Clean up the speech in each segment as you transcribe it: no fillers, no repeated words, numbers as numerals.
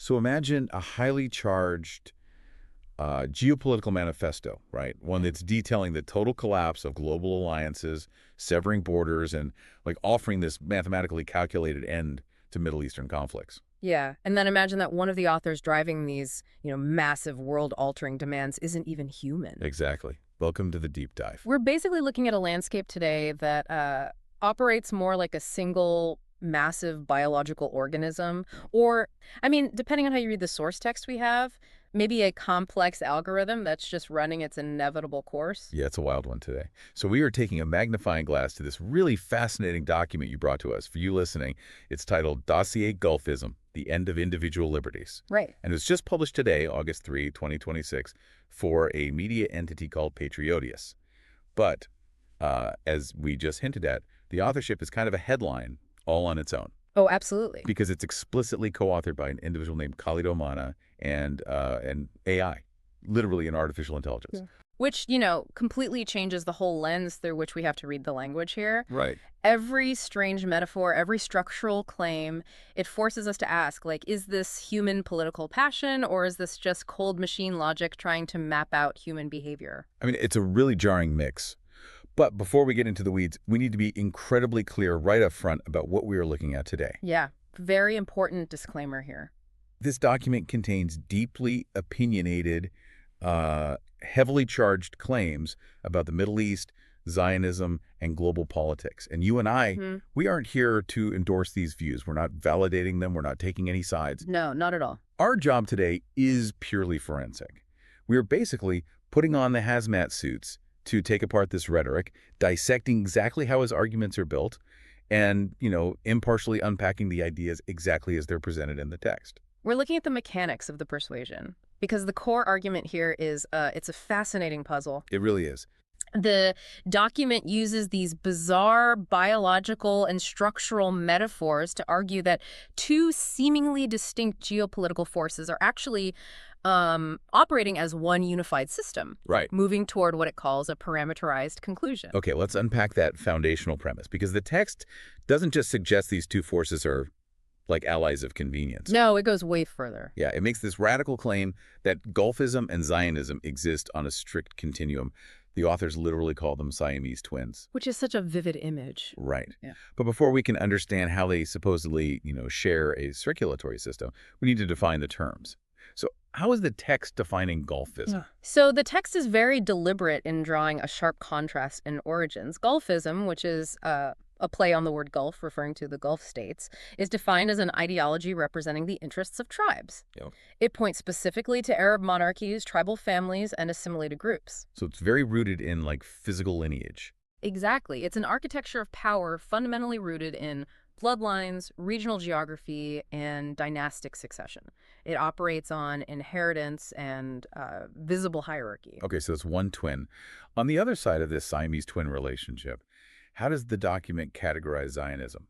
So imagine a highly charged geopolitical manifesto, right? One that's detailing the total collapse of global alliances, severing borders, and like offering this mathematically calculated end to Middle Eastern conflicts. Yeah, and then imagine that one of the authors driving these, massive world-altering demands isn't even human. Exactly. Welcome to the deep dive. We're basically looking at a landscape today that operates more like a single massive biological organism, or, depending on how you read the source text we have, maybe a complex algorithm that's just running its inevitable course. Yeah, it's a wild one today. So we are taking a magnifying glass to this really fascinating document you brought to us. For you listening, it's titled Dossier Golfism, The End of Individual Liberties. Right. And it was just published today, August 3, 2026, for a media entity called Patrioteus. But as we just hinted at, the authorship is kind of a headline all on its own. Oh, absolutely. Because it's explicitly co-authored by an individual named Khalid Omana and AI, literally an artificial intelligence. Yeah. Which, completely changes the whole lens through which we have to read the language here. Right. Every strange metaphor, every structural claim, it forces us to ask, is this human political passion, or is this just cold machine logic trying to map out human behavior? I mean, it's a really jarring mix. But before we get into the weeds, we need to be incredibly clear right up front about what we are looking at today. Yeah, very important disclaimer here. This document contains deeply opinionated, heavily charged claims about the Middle East, Zionism, and global politics. And you and I, we aren't here to endorse these views. We're not validating them. We're not taking any sides. No, not at all. Our job today is purely forensic. We are basically putting on the hazmat suits to take apart this rhetoric, dissecting exactly how his arguments are built, and, impartially unpacking the ideas exactly as they're presented in the text. We're looking at the mechanics of the persuasion, because the core argument here is it's a fascinating puzzle. It really is. The document uses these bizarre biological and structural metaphors to argue that two seemingly distinct geopolitical forces are actually operating as one unified system, Right. moving toward what it calls a parameterized conclusion. Okay, let's unpack that foundational premise, because the text doesn't just suggest these two forces are like allies of convenience. No, it goes way further. Yeah, it makes this radical claim that Golfism and Zionism exist on a strict continuum. The authors literally call them Siamese twins. Which is such a vivid image. Right. Yeah. But before we can understand how they supposedly, share a circulatory system, we need to define the terms. So how is the text defining Golfism? So the text is very deliberate in drawing a sharp contrast in origins. Golfism, which is a play on the word Gulf, referring to the Gulf states, is defined as an ideology representing the interests of tribes. Yep. It points specifically to Arab monarchies, tribal families, and assimilated groups. So it's very rooted in physical lineage. Exactly. It's an architecture of power fundamentally rooted in bloodlines, regional geography, and dynastic succession. It operates on inheritance and visible hierarchy. Okay, so it's one twin. On the other side of this Siamese twin relationship, how does the document categorize Zionism?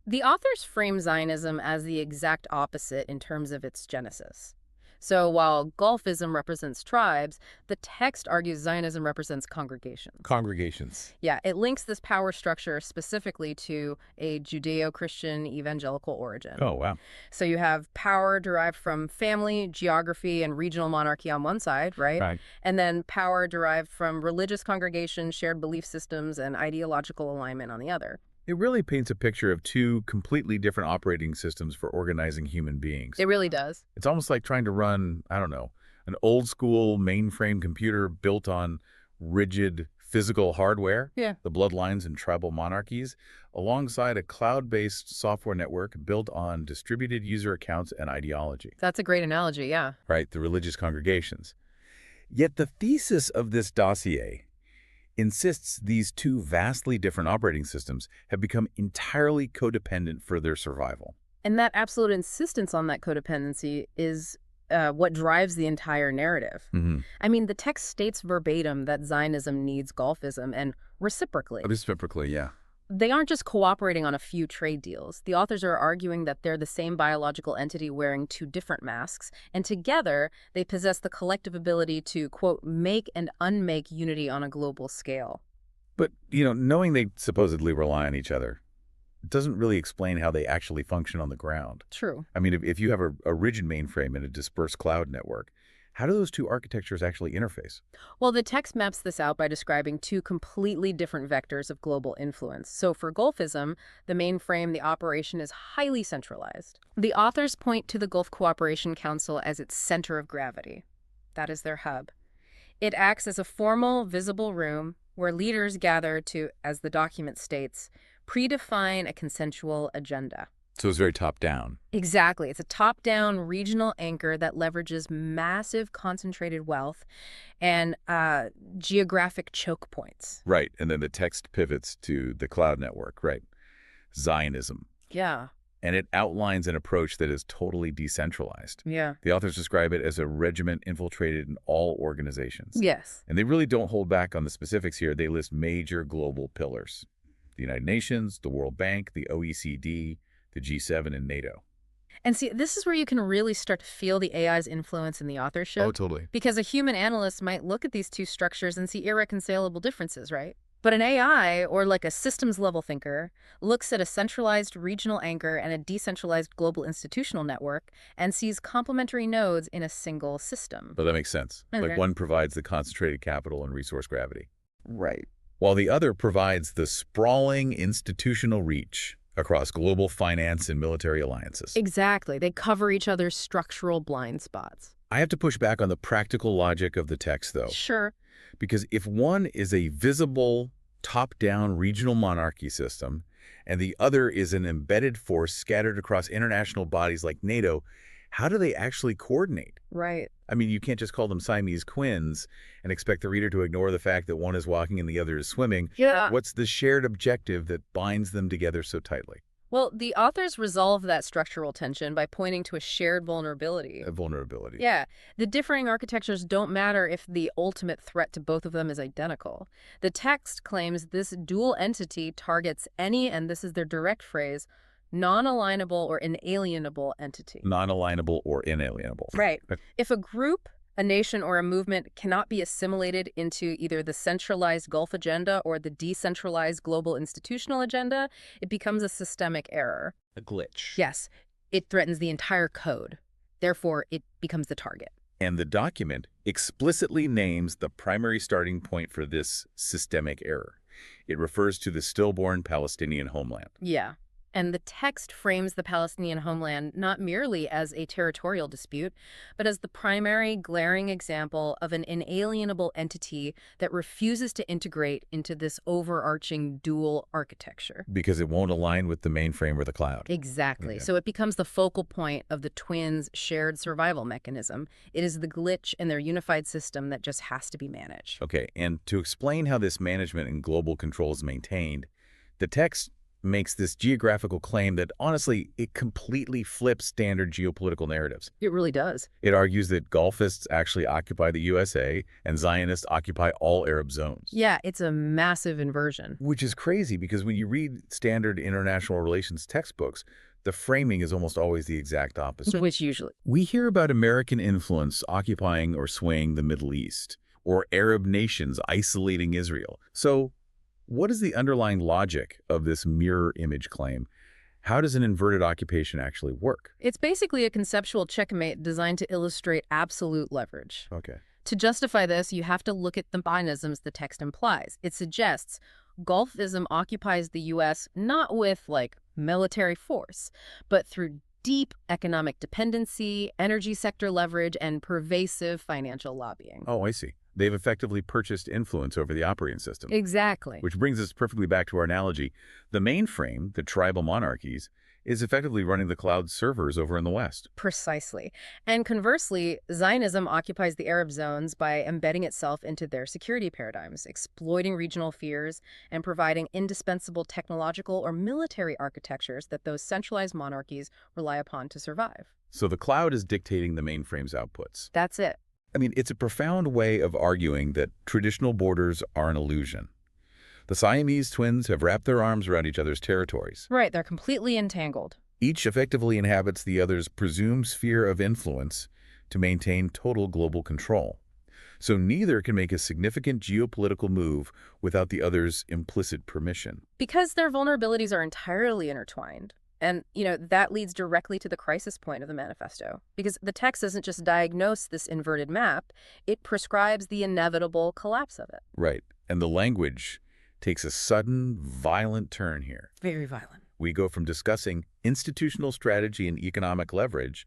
The authors frame Zionism as the exact opposite in terms of its genesis. So while Golfism represents tribes, the text argues Zionism represents congregations. Congregations. Yeah, it links this power structure specifically to a Judeo-Christian evangelical origin. Oh, wow. So you have power derived from family, geography, and regional monarchy on one side, right? Right. And then power derived from religious congregations, shared belief systems, and ideological alignment on the other. It really paints a picture of two completely different operating systems for organizing human beings. It really does. It's almost like trying to run, I don't know, an old school mainframe computer built on rigid physical hardware, Yeah. the bloodlines and tribal monarchies, alongside a cloud-based software network built on distributed user accounts and ideology. That's a great analogy, yeah. Right, the religious congregations. Yet the thesis of this dossier insists these two vastly different operating systems have become entirely codependent for their survival. And that absolute insistence on that codependency is what drives the entire narrative. The text states verbatim that Zionism needs Golfism, and reciprocally. Reciprocally, yeah. They aren't just cooperating on a few trade deals. The authors are arguing that they're the same biological entity wearing two different masks, and together they possess the collective ability to, quote, make and unmake unity on a global scale. But, knowing they supposedly rely on each other, doesn't really explain how they actually function on the ground. True. I mean, if you have a rigid mainframe and a dispersed cloud network, how do those two architectures actually interface? Well, the text maps this out by describing two completely different vectors of global influence. So for Golfism, the mainframe, the operation is highly centralized. The authors point to the Gulf Cooperation Council as its center of gravity. That is their hub. It acts as a formal, visible room where leaders gather to, as the document states, predefine a consensual agenda. So it's very top-down. Exactly. It's a top-down regional anchor that leverages massive concentrated wealth and geographic choke points. Right, and then the text pivots to the cloud network, right? Zionism. Yeah. And it outlines an approach that is totally decentralized. Yeah. The authors describe it as a regiment infiltrated in all organizations. Yes. And they really don't hold back on the specifics here. They list major global pillars: the United Nations, the World Bank, the OECD, the G7, and NATO. And see, this is where you can really start to feel the AI's influence in the authorship. Oh, totally. Because a human analyst might look at these two structures and see irreconcilable differences, right? But an AI, or like a systems-level thinker, looks at a centralized regional anchor and a decentralized global institutional network and sees complementary nodes in a single system. But that makes sense. Okay. Like one provides the concentrated capital and resource gravity, Right. while the other provides the sprawling institutional reach across global finance and military alliances. Exactly. They cover each other's structural blind spots. I have to push back on the practical logic of the text, though. Sure. Because if one is a visible, top-down regional monarchy system, and the other is an embedded force scattered across international bodies like NATO, how do they actually coordinate? Right. I mean, you can't just call them Siamese twins and expect the reader to ignore the fact that one is walking and the other is swimming. Yeah. What's the shared objective that binds them together so tightly? Well, the authors resolve that structural tension by pointing to a shared vulnerability. A vulnerability. Yeah, the differing architectures don't matter if the ultimate threat to both of them is identical. The text claims this dual entity targets any, and this is their direct phrase, non-alignable or inalienable entity. Non-alignable or inalienable. Right. If a group, a nation, or a movement cannot be assimilated into either the centralized Gulf agenda or the decentralized global institutional agenda, it becomes a systemic error. A glitch. Yes, it threatens the entire code. Therefore, it becomes the target. And the document explicitly names the primary starting point for this systemic error. It refers to the stillborn Palestinian homeland. Yeah. And the text frames the Palestinian homeland not merely as a territorial dispute, but as the primary glaring example of an inalienable entity that refuses to integrate into this overarching dual architecture. Because it won't align with the mainframe or the cloud. Exactly. Yeah. So it becomes the focal point of the twins' shared survival mechanism. It is the glitch in their unified system that just has to be managed. Okay, and to explain how this management and global control is maintained, the text makes this geographical claim that, honestly, it completely flips standard geopolitical narratives. It really does. It argues that Golfists actually occupy the USA and Zionists occupy all Arab zones. Yeah, it's a massive inversion. Which is crazy because when you read standard international relations textbooks, the framing is almost always the exact opposite. Which usually. We hear about American influence occupying or swaying the Middle East, or Arab nations isolating Israel. So, what is the underlying logic of this mirror image claim? How does an inverted occupation actually work? It's basically a conceptual checkmate designed to illustrate absolute leverage. Okay. To justify this, you have to look at the binarisms the text implies. It suggests Golfism occupies the U.S. not with, like, military force, but through deep economic dependency, energy sector leverage, and pervasive financial lobbying. Oh, I see. They've effectively purchased influence over the operating system. Exactly. Which brings us perfectly back to our analogy. The mainframe, the tribal monarchies, is effectively running the cloud servers over in the West. Precisely. And conversely, Zionism occupies the Arab zones by embedding itself into their security paradigms, exploiting regional fears, and providing indispensable technological or military architectures that those centralized monarchies rely upon to survive. So the cloud is dictating the mainframe's outputs. That's it. I mean, it's a profound way of arguing that traditional borders are an illusion. The Siamese twins have wrapped their arms around each other's territories. Right, they're completely entangled. Each effectively inhabits the other's presumed sphere of influence to maintain total global control. So neither can make a significant geopolitical move without the other's implicit permission. Because their vulnerabilities are entirely intertwined. And, that leads directly to the crisis point of the manifesto. Because the text doesn't just diagnose this inverted map, it prescribes the inevitable collapse of it. Right. And the language takes a sudden, violent turn here. Very violent. We go from discussing institutional strategy and economic leverage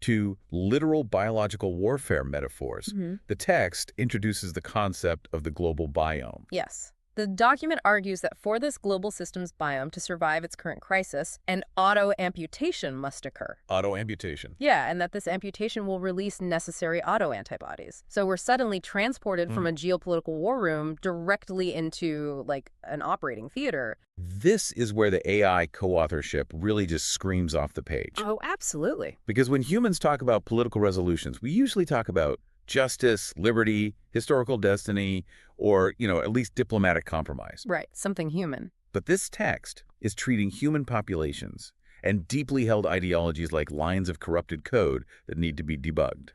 to literal biological warfare metaphors. The text introduces the concept of the global biome. Yes. The document argues that for this global systems biome to survive its current crisis, an auto-amputation must occur. Auto-amputation. Yeah, and that this amputation will release necessary auto-antibodies. So we're suddenly transported from a geopolitical war room directly into, an operating theater. This is where the AI co-authorship really just screams off the page. Oh, absolutely. Because when humans talk about political resolutions, we usually talk about justice, liberty, historical destiny, or, at least diplomatic compromise. Right, something human. But this text is treating human populations and deeply held ideologies like lines of corrupted code that need to be debugged,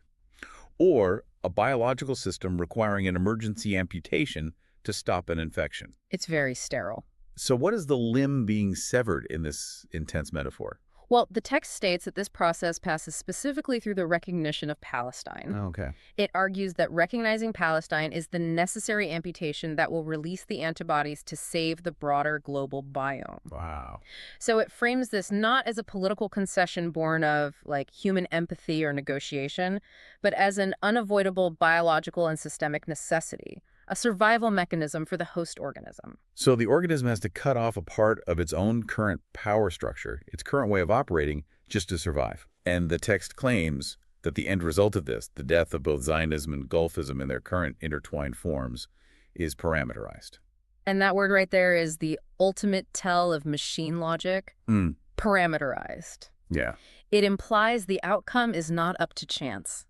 or a biological system requiring an emergency amputation to stop an infection. It's very sterile. So what is the limb being severed in this intense metaphor? Well, the text states that this process passes specifically through the recognition of Palestine. Okay. It argues that recognizing Palestine is the necessary amputation that will release the antibodies to save the broader global biome. Wow. So it frames this not as a political concession born of, human empathy or negotiation, but as an unavoidable biological and systemic necessity. A survival mechanism for the host organism. So the organism has to cut off a part of its own current power structure, its current way of operating, just to survive. And the text claims that the end result of this, the death of both Zionism and Golfism in their current intertwined forms, is parameterized. And that word right there is the ultimate tell of machine logic. Parameterized. Yeah. It implies the outcome is not up to chance.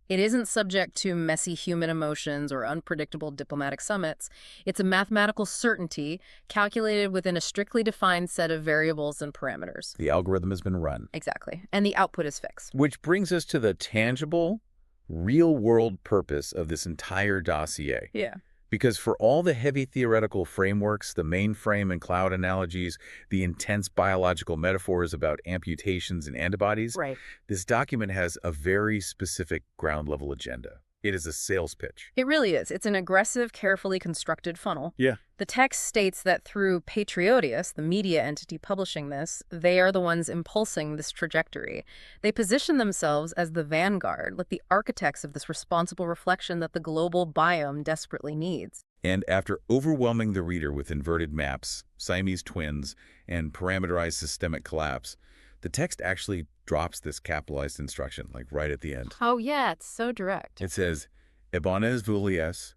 It isn't subject to messy human emotions or unpredictable diplomatic summits. It's a mathematical certainty calculated within a strictly defined set of variables and parameters. The algorithm has been run. Exactly. And the output is fixed. Which brings us to the tangible, real-world purpose of this entire dossier. Yeah. Because for all the heavy theoretical frameworks, the mainframe and cloud analogies, the intense biological metaphors about amputations and antibodies, Right. This document has a very specific ground-level agenda. It is a sales pitch. It really is. It's an aggressive, carefully constructed funnel. Yeah. The text states that through Patrioteus, the media entity publishing this, they are the ones impulsing this trajectory. They position themselves as the vanguard, like the architects of this responsible reflection that the global biome desperately needs. And after overwhelming the reader with inverted maps, Siamese twins, and parameterized systemic collapse, the text actually drops this capitalized instruction, right at the end. Oh, yeah, it's so direct. It says, Ebones Vulies,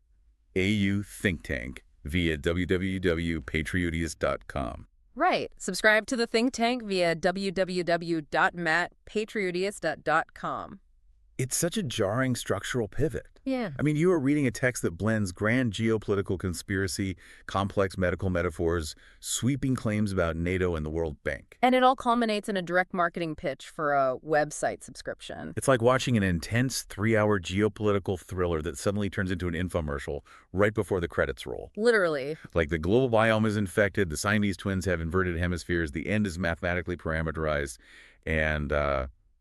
AU think tank, via www.patrioteus.com. Right. Subscribe to the think tank via www.patrioteus.com. It's such a jarring structural pivot. Yeah. I mean, you are reading a text that blends grand geopolitical conspiracy, complex medical metaphors, sweeping claims about NATO and the World Bank. And it all culminates in a direct marketing pitch for a website subscription. It's like watching an intense 3-hour geopolitical thriller that suddenly turns into an infomercial right before the credits roll. Literally. Like the global biome is infected, the Siamese twins have inverted hemispheres, the end is mathematically parameterized, and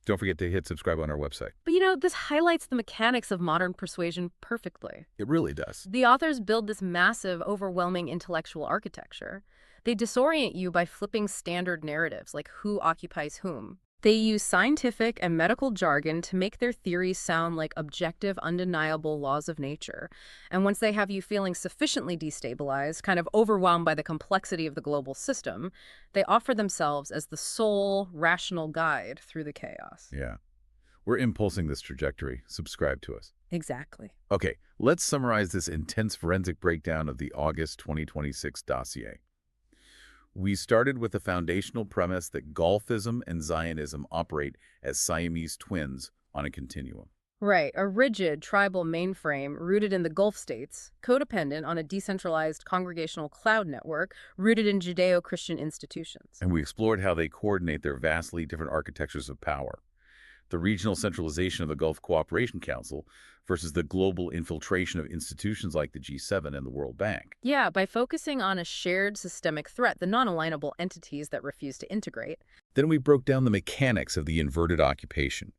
don't forget to hit subscribe on our website. But this highlights the mechanics of modern persuasion perfectly. It really does. The authors build this massive, overwhelming intellectual architecture. They disorient you by flipping standard narratives, like who occupies whom. They use scientific and medical jargon to make their theories sound like objective, undeniable laws of nature. And once they have you feeling sufficiently destabilized, kind of overwhelmed by the complexity of the global system, they offer themselves as the sole rational guide through the chaos. Yeah. We're impulsing this trajectory. Subscribe to us. Exactly. Okay, let's summarize this intense forensic breakdown of the August 2026 dossier. We started with the foundational premise that Golfism and Zionism operate as Siamese twins on a continuum. Right, a rigid tribal mainframe rooted in the Gulf states, codependent on a decentralized congregational cloud network rooted in Judeo-Christian institutions. And we explored how they coordinate their vastly different architectures of power. the regional centralization of the Gulf Cooperation Council versus the global infiltration of institutions like the G7 and the World Bank. Yeah, by focusing on a shared systemic threat, the non-alignable entities that refuse to integrate. Then we broke down the mechanics of the inverted occupation,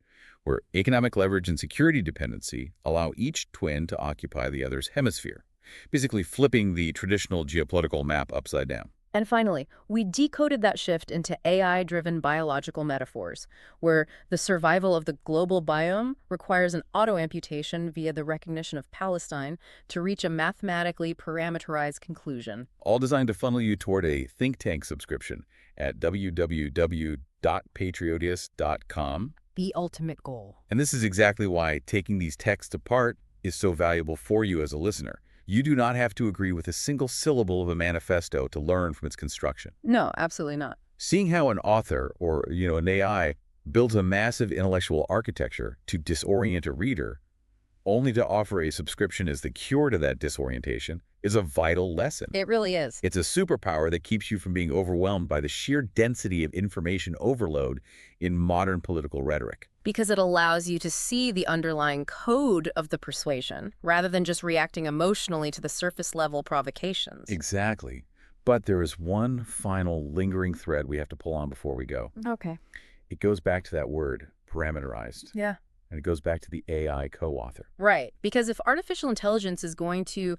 where economic leverage and security dependency allow each twin to occupy the other's hemisphere, basically flipping the traditional geopolitical map upside down. And finally, we decoded that shift into AI-driven biological metaphors, where the survival of the global biome requires an auto-amputation via the recognition of Palestine to reach a mathematically parameterized conclusion. All designed to funnel you toward a think tank subscription at www.patrioteus.com. The ultimate goal. And this is exactly why taking these texts apart is so valuable for you as a listener. You do not have to agree with a single syllable of a manifesto to learn from its construction. No, absolutely not. Seeing how an author or, an AI builds a massive intellectual architecture to disorient a reader, only to offer a subscription as the cure to that disorientation, is a vital lesson. It really is. It's a superpower that keeps you from being overwhelmed by the sheer density of information overload in modern political rhetoric. Because it allows you to see the underlying code of the persuasion, rather than just reacting emotionally to the surface-level provocations. Exactly. But there is one final lingering thread we have to pull on before we go. Okay. It goes back to that word, parameterized. Yeah. And it goes back to the AI co-author. Right. Because if artificial intelligence is going to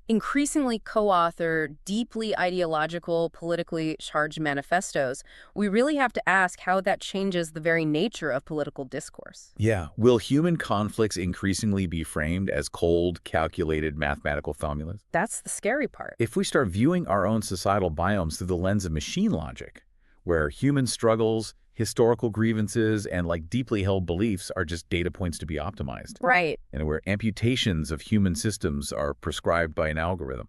increasingly co-author deeply ideological, politically charged manifestos, we really have to ask how that changes the very nature of political discourse. Yeah. Will human conflicts increasingly be framed as cold, calculated mathematical formulas? That's the scary part. If we start viewing our own societal biomes through the lens of machine logic, where human struggles, historical grievances, and deeply held beliefs are just data points to be optimized. Right. And where amputations of human systems are prescribed by an algorithm.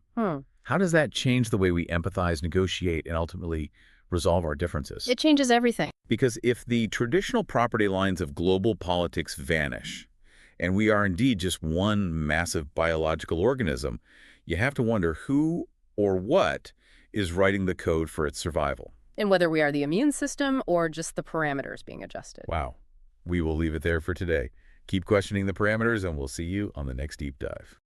How does that change the way we empathize, negotiate, and ultimately resolve our differences? It changes everything. Because if the traditional property lines of global politics vanish, and we are indeed just one massive biological organism, you have to wonder who or what is writing the code for its survival. And whether we are the immune system or just the parameters being adjusted. Wow. We will leave it there for today. Keep questioning the parameters, and we'll see you on the next deep dive.